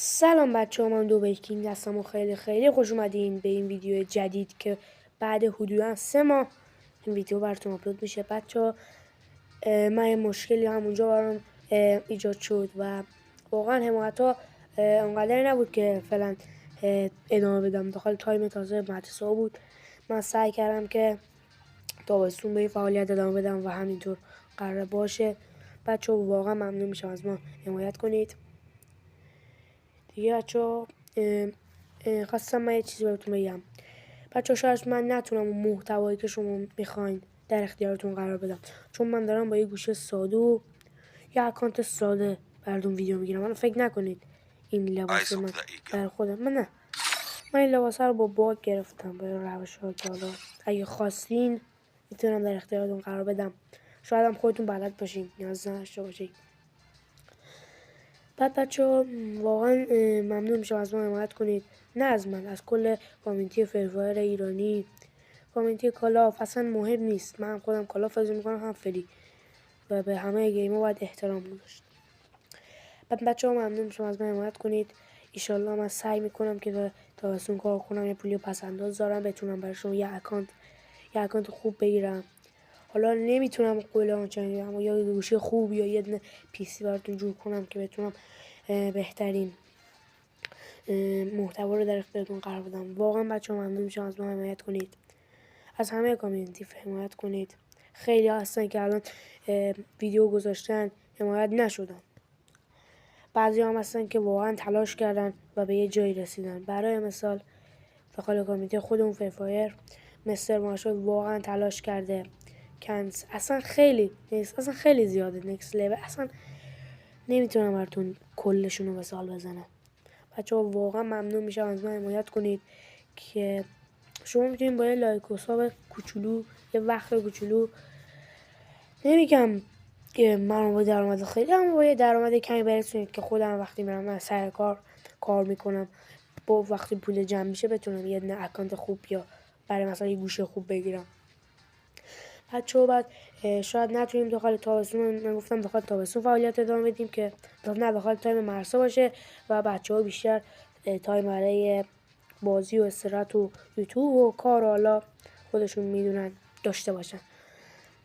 سلام بچه ها، من دو بیکینگ هستم و خیلی خوش اومدین به این ویدیو جدید که بعد حدودا 3 ماه این ویدیو براتون آپلود میشه. بچه ها من یه مشکلی همونجا برام ایجاد شد و واقعا حمایت ها اونقدر نبود که فعلا ادامه بدم. داخل تایم تازه مدرسه ها بود. من سعی کردم که تابستون به این فعالیت ادامه بدم و همینطور قرار باشه. بچه ها واقعا ممنون میشم از ما حمایت کنید دیگه. بچه‌ها خواستم من یه چیزی بهتون بگم. بچه‌ها شاید من نتونم اون محتوایی که شما میخواین در اختیارتون قرار بدم، چون من دارم با یه گوشه ساده و یه اکانت ساده براتون ویدیو میگیرم. من فکر نکنید این لباس من در خودم من این لباس رو با باگ گرفتم با روش‌ها که حالا اگه خواستین میتونم در اختیارتون قرار بدم. شاید هم خودتون بلد باشین، نیاز نداشته باشین. بعد بچه‌ها واقعا ممنون میشم از ما حمایت کنید، نه از من، از کل کامیونیتی فری فایر ایرانی، کامیونیتی کالاف. اصلا مهم نیست، من خودم کالاف بازی میکنم هم فری و به همه گیم‌ها باید احترام گذاشت. بعد بچه‌ها ممنون میشم از من حمایت کنید. ایشالله من سعی میکنم که تابستون کار کنم، یه پولی پسنداز دارم بتونم برای شما یه اکانت خوب بگیرم. حالا نمیتونم قول آنچنانی اما یا گوشی خوب یا یه دونه پی سی براتون جور کنم که بتونم بهترین محتوا رو در اختیارتون قرار بدم. واقعا بچه‌ها ممنون میشم از ما حمایت کنید، از همه کامیونیتی حمایت کنید. خیلی هستن که الان ویدیو گذاشتن حمایت نشدن، بعضی هم هستن که واقعا تلاش کردن و به یه جایی رسیدن. برای مثال داخل کامیونیتی خودمون فری فایر مستر مارشال واقعا تلاش کرده، کنز اصلا خیلی زیاده، نکست لول اصلا نمیتونم براتون کلشون رو مثال بزنم. بچه‌ها واقعا ممنون میشم از من حمایت کنید که شما میتونید با یه لایک و ساب کوچولو، یه وقت کوچولو، نمیگم من با درآمد خیلی، اما با یه درآمد کمی برسونید که خودم وقتی میرم سر کار میکنم با وقتی پول جمع میشه بتونم یه دونه اکانت خوب یا برای مثلا یه گوشه خوب بگیرم. بچه‌ها بعد شاید نتونیم داخل تابستون، من گفتم داخل تابستون فعالیت ادامه بدیم که نه داخل تایم مرسا باشه و بچه‌ها بیشتر تایم برای بازی و استراحت و یوتیوب و کار حالا خودشون میدونن داشته باشن.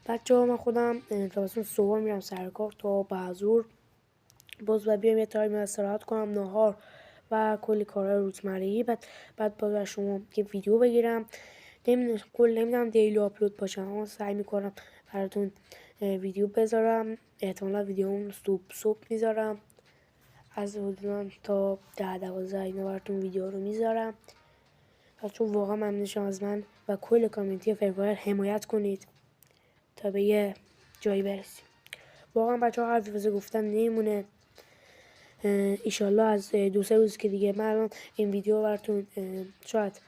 بچه‌ها من خودم تابستون صبح میرم سر کار تا بعضور باز و بیام یه تایم استراحت کنم، نهار و کلی کارهای روزمرگی. بعد باز شما یه ویدیو بگیرم. نمیدونم دیلی آپلود باشه اما سعی میکنم براتون ویدیو بذارم. احتمالا ویدیوم صبح میذارم، از حدودا تا 10-12 اینا براتون ویدیو رو میذارم. بچه‌ها واقعا ممنونشم از من و کل کامیونیتی فری فایر حمایت کنید تا به یه جایی برسیم. واقعا بچه‌ها حرفی واسه گفتن نمیمونه. ایشالله از 2-3 روز که دیگه من الان این ویدیو براتون شاید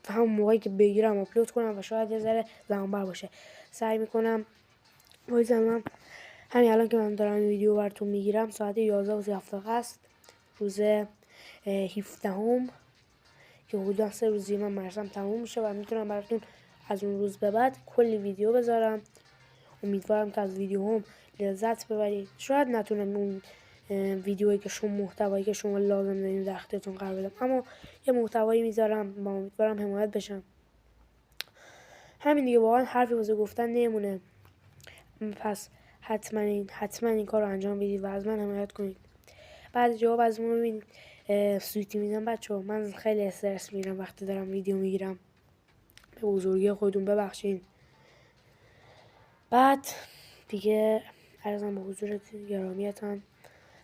همون موقعی که بگیرم آپلود کنم و شاید یه ذره زمان بر باشه. سعی میکنم همین الان که من دارم این ویدیو براتون میگیرم ساعت 11:30 است، روز 17 که حدودا 3 روزی من مرسم تموم میشه و میتونم براتون از اون روز به بعد کلی ویدیو بذارم. امیدوارم که از ویدیو هم لذت ببرید. شاید نتونم اون ویدیویی که شما محتوایی که شما لازم دارین در اختیارتون قرار بدم، اما یه محتوایی میذارم و امیدوارم حمایت بشم. همین دیگه، واقعا حرفی واسه گفتن نمونه. پس حتما این کار رو انجام بدید و از من حمایت کنید. بعد جواب از ما ببینید سویتی میدم. بچه‌ها من خیلی استرس میگیرم وقتی دارم ویدیو میگیرم، به بزرگی خودتون ببخشید. بعد دیگه عرضم به حضور گرامیتان،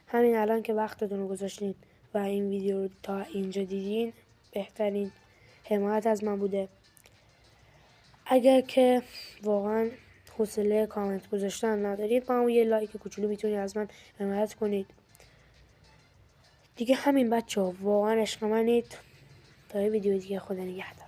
همین الان که وقتتون رو گذاشتین و این ویدیو رو تا اینجا دیدین بهترین حمایت از من بوده. اگر که واقعا حوصله کامنت گذاشتن ندارید با همون یه لایک کوچولو میتونید از من حمایت کنید دیگه. همین بچه‌ها واقعا عشق منید. تا یه ویدیو دیگه، خدا نگهدار.